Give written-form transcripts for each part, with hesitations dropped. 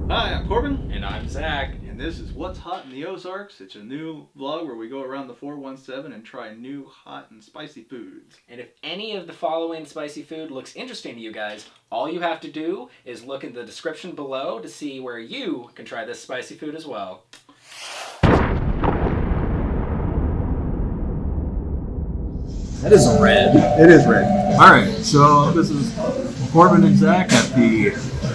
Hi, I'm Corbin. And I'm Zach. And this is What's Hot in the Ozarks. It's a new vlog where we go around the 417 and try new hot and spicy foods. And if any of the following spicy food looks interesting to you guys, all you have to do is look in the description below to see where you can try this spicy food as well. That is red. It is red. Alright, so this is Corbin and Zach at the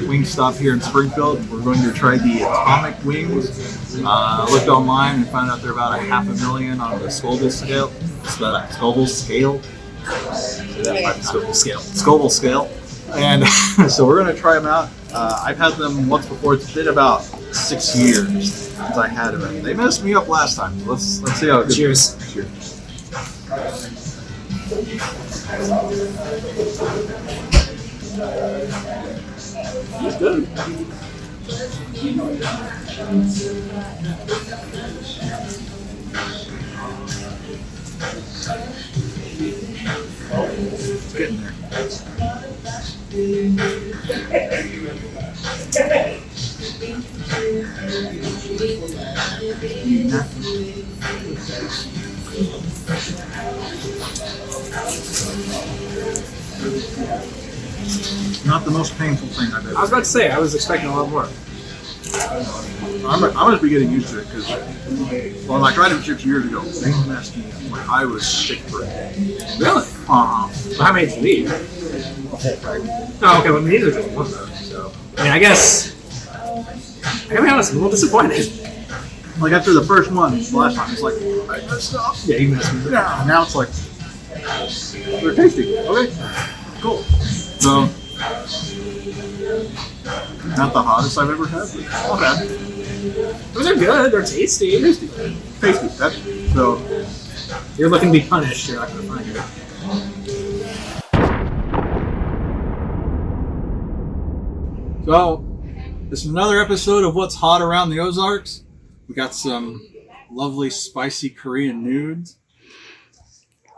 Wingstop here in Springfield. We're going to try the atomic wings. Looked online and found out they're about 500,000 on the Scoville scale. Scoville scale? Scoville scale. And so we're going to try them out. I've had them once before. It's been about 6 years since I had them. They messed me up last time. So let's see how it goes. Cheers. Cheers. It's good. It's getting there. Not the most painful thing I've ever. I was about to say, I was expecting a lot more. I'm going to be getting used to it because, well, I tried it 6 years ago. They messed me up. Like, I was sick for it. Really? So how many did you eat? Oh, okay, well, these are just one though, so. I mean, I guess, I gotta be honest, I'm a little disappointed. Like, after the first one, the last time, it's like, I messed up. Yeah, you messed me up. Yeah, now it's like, they're tasty. Okay, cool. So, not the hottest I've ever had, but not bad. I mean, they're good, they're tasty. Tasty. That's, so, You're looking to be punished, you're not gonna find it. So, this is another episode of What's Hot Around the Ozarks. We got some lovely spicy Korean nudes.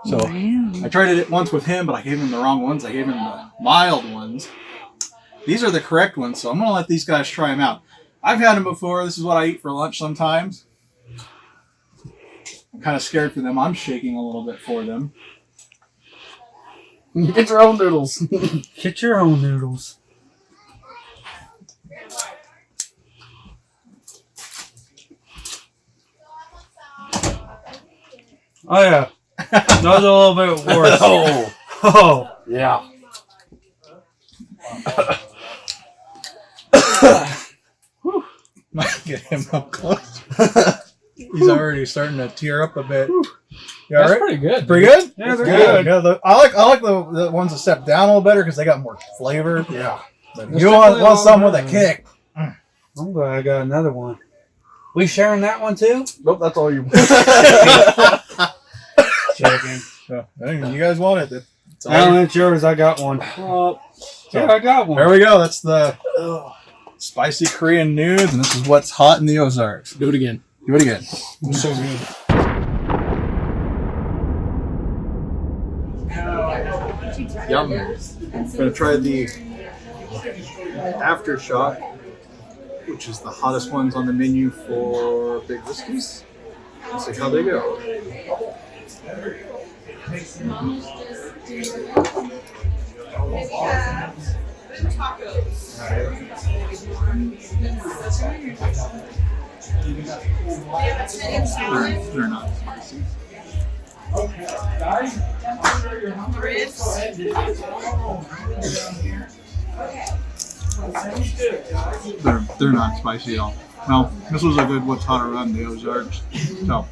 So, I tried it once with him, but I gave him the wrong ones. I gave him the mild ones. These are the correct ones, so I'm going to let these guys try them out. I've had them before. This is what I eat for lunch sometimes. I'm kind of scared for them. I'm shaking a little bit for them. Get your own noodles. Get your own noodles. Oh yeah, that was a little bit worse. Oh, Yeah. Might get him up close. He's already starting to tear up a bit. You that's alright? pretty good. Pretty good? Yeah, they're Good. Yeah, I like the ones that step down a little better because they got more flavor. Yeah. But There's you want definitely a some lot with a of kick. I'm glad I got another one. We sharing that one too? Nope, that's all you. Joking. So, hey, you guys want it? It's all Alan, it's yours. I got one. Yeah, I got one. There we go. That's the spicy Korean nudes, and this is What's Hot in the Ozarks. Do it again. Do it again. It's so good. Yum. I'm going to try the Aftershock, which is the hottest ones on the menu for big whiskeys. Let's see how they go. They're not spicy. They're not spicy at all. Well, this was a good What's Hot Around the Ozarks. So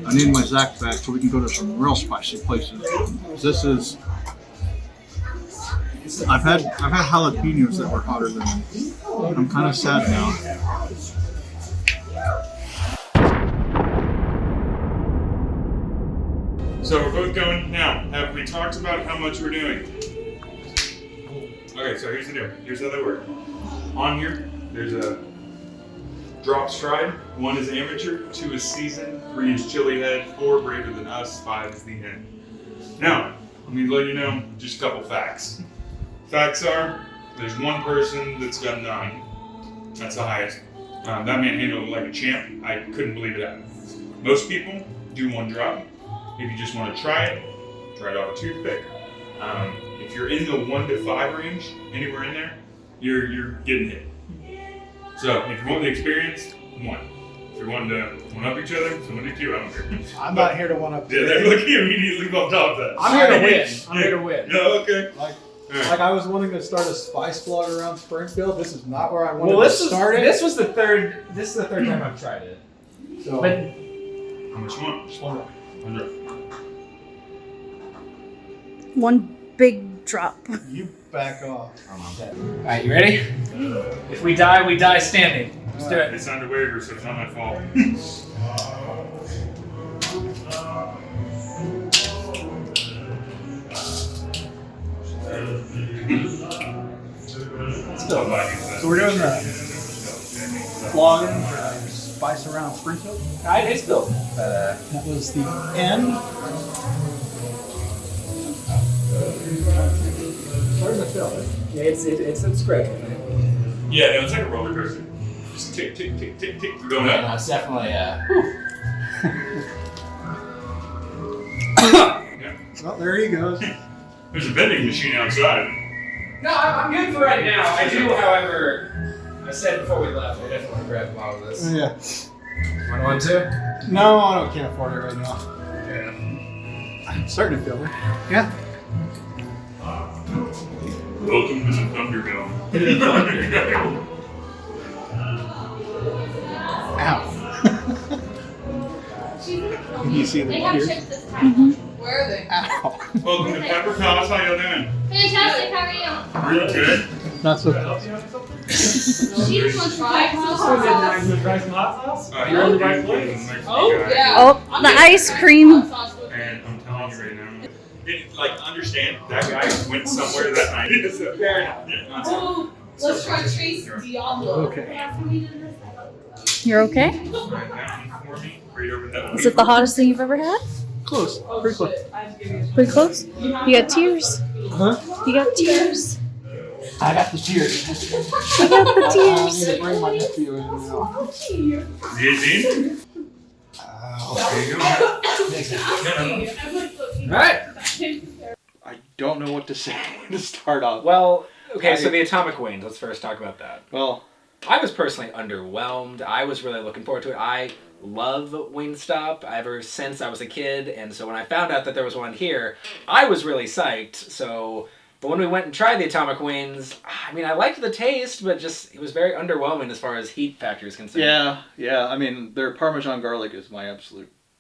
I need my Zach back so we can go to some real spicy places. This is. I've had jalapenos that were hotter than them. I'm kind of sad now. So we're both going now. Have we talked about how much we're doing? Okay, so here's the deal. Here's how they work. On here, there's a drop stride. 1 is amateur, 2 is seasoned, 3 is chili head, 4 braver than us, 5 is the end. Now, let me let you know just a couple facts. Facts are, there's one person that's done 9. That's the highest. That man handled it like a champ. I couldn't believe it happened. Most people do 1 drop. If you just want to try it off a toothpick. If you're in the 1 to 5 range, anywhere in there, you're getting hit. So if you want the experience, 1. If you're wanting to one-up each other, someone do 2, I don't care. I'm not here to one-up. Yeah, they're looking immediately on top of that. I'm here to win. I'm here to win. No, okay. Like I was wanting to start a spice blog around Springfield. This is not where I wanted Well, to start it. This is the third time I've tried it. So, But How much you want? just one. 100. One big drop. You back off. alright, you ready? If we die standing. Let's do it. They signed a waiver, so it's not my fault. So we're doing the vlogging for Spice Around Springfield. It's built. That was the end. Where's the fill? Yeah, it's great. Yeah, no, it's like a roller coaster. Just tick, tick, tick, tick, tick. We're going up. It's definitely Yeah. Well, there he goes. There's a vending machine outside. No, I'm good for right now. I do, however, I said before we left, I definitely want to grab a bottle of this. Yeah. Want to? No, I can't afford it right now. Yeah. I'm starting to feel it. Yeah. Welcome to the Thunderdome. Ow. Can you see the They have tears? chips this time. Where are they? Ow. Welcome to Pepper Palace. How y'all doing? Fantastic, how are you? Pretty good. Not so. She just wants to try some You're in the right place. Oh, yeah. Oh, the ice cream. And I'm telling you right now, understand that guy went somewhere that night. Fair enough. Oh, let's try Trace Diablo. Okay. You're okay? Is it the hottest thing you've ever had? Close. Pretty close. Pretty close? You got tears. Huh? You got tears. I got the tears. You got the I tears. need to bring my nephew in now. The 18? Ow. There you go. Alright. I don't know what to say to start off. Well, okay, so the atomic wings. Let's first talk about that. Well, I was personally underwhelmed. I was really looking forward to it. I love Wingstop ever since I was a kid, and so when I found out that there was one here, I was really psyched. So, but when we went and tried the atomic wings, I mean, I liked the taste, but just it was very underwhelming as far as heat factor is concerned. yeah. I mean, their Parmesan garlic is one of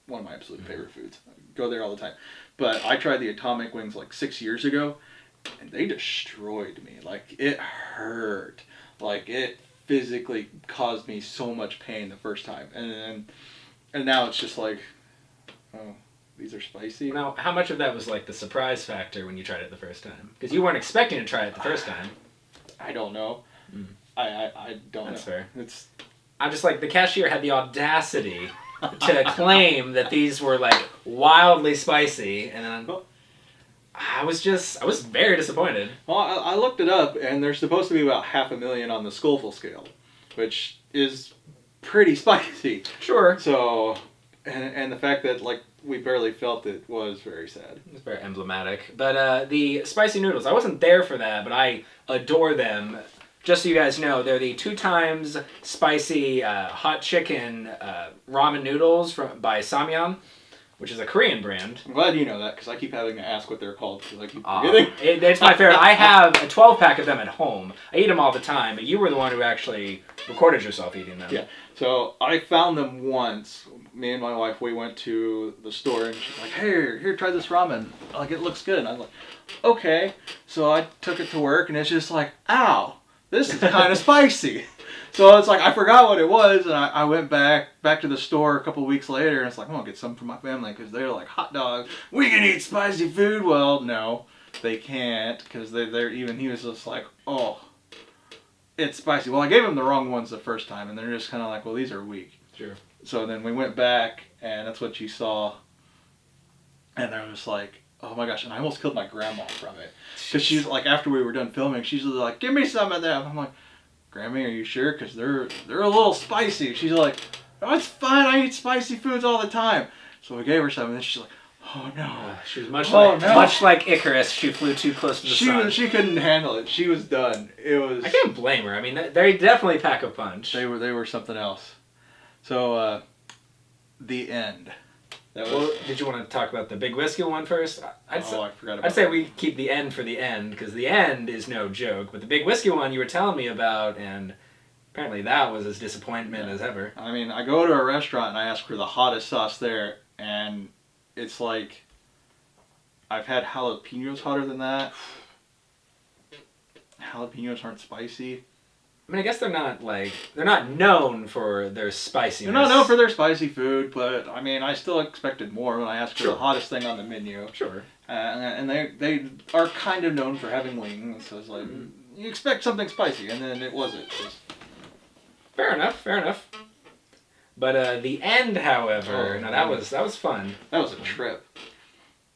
my absolute favorite foods. I go there all the time. But I tried the atomic wings like 6 years ago, and they destroyed me. Like, it hurt. Like, it physically caused me so much pain the first time. And now it's just like, oh, these are spicy. Now, how much of that was like the surprise factor when you tried it the first time? Because you weren't expecting to try it the first time. I don't know. I don't That's know. fair. It's I'm just like, the cashier had the audacity to claim that these were like wildly spicy, and then I was very disappointed. Well, I looked it up, and there's supposed to be about 500,000 on the Scoville scale, which is pretty spicy. Sure. So, and the fact that like we barely felt it was very sad. It's very emblematic. But the spicy noodles, I wasn't there for that, but I adore them. Just so you guys know, they're the 2 times spicy hot chicken ramen noodles by Samyang, which is a Korean brand. I'm glad you know that, because I keep having to ask what they're called, because I keep forgetting. It's my favorite. I have a 12-pack of them at home. I eat them all the time, but you were the one who actually recorded yourself eating them. Yeah. So I found them once. Me and my wife, we went to the store, and she's like, "Hey, here, try this ramen. Like, it looks good." And I'm like, "Okay." So I took it to work, and it's just like, "Ow, this is kind of spicy." So it's like I forgot what it was, and I went back to the store a couple of weeks later, and it's like, I'm gonna get some for my family, because they're like, hot dogs, we can eat spicy food. Well, no, they can't, because they're even. He was just like, oh, it's spicy. Well, I gave him the wrong ones the first time, and they're just kind of like, well, these are weak. Sure. So then we went back, and that's what you saw. And I was like, oh my gosh, and I almost killed my grandma from it. Because she's like, after we were done filming, she's like, give me some of them. I'm like, Grammy, are you sure? Because they're a little spicy. She's like, oh, it's fine, I eat spicy foods all the time. So we gave her some, and then she's like, oh no. She was much Oh, like Icarus. She flew too close to the sun. She couldn't handle it. She was done. It was. I can't blame her. I mean, they definitely pack a punch. They were something else. So, the end. That was. Well, did you want to talk about the big whiskey one first? I forgot about. I'd say we keep the end for the end, because the end is no joke. But the big whiskey one you were telling me about, and apparently that was as disappointment as ever. I mean, I go to a restaurant and I ask for the hottest sauce there, and it's like I've had jalapenos hotter than that. Jalapenos aren't spicy. I mean, I guess they're not known for their spiciness. They're not known for their spicy food, but I mean, I still expected more when I asked for Sure. the hottest thing on the menu. Sure. And they are kind of known for having wings, so it's like, you expect something spicy, and then it wasn't. Fair enough. But the end, however, that was fun. That was a trip.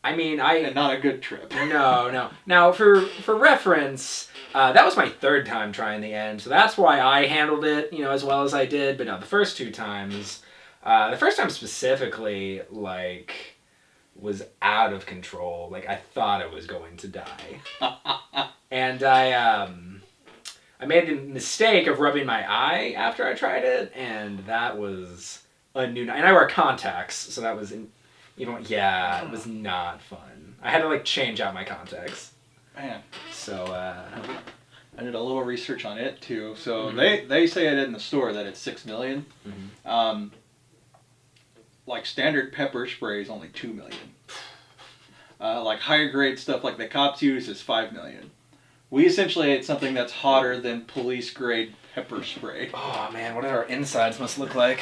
I mean, And not a good trip. No. Now, for reference, that was my third time trying the end, so that's why I handled it, as well as I did. But no, the first two times, the first time specifically, was out of control. Like, I thought I was going to die. And I made the mistake of rubbing my eye after I tried it, and that was a new night. And I wear contacts, so that was, it was not fun. I had to, change out my contacts. Man. So, I did a little research on it, too. So they say it in the store that it's 6 million. Mm-hmm. Standard pepper spray is only 2 million. Higher grade stuff like the cops use is 5 million. We essentially ate something that's hotter than police grade pepper spray. Oh man, what our insides must look like.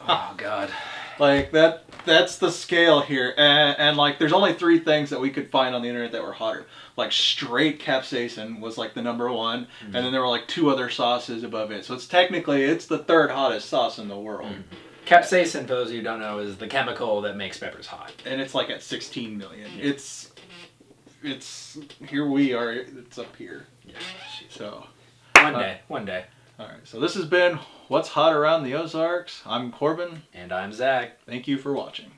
Oh god. That's the scale here. And there's only 3 things that we could find on the internet that were hotter. Straight capsaicin was the number 1, and then there were 2 other sauces above it. So it's technically the 3rd hottest sauce in the world. Capsaicin, for those of you who don't know, is the chemical that makes peppers hot. And it's at 16 million. It's here we are. It's up here. Yeah. So One day. All right. So this has been What's Hot Around the Ozarks. I'm Corbin. And I'm Zach. Thank you for watching.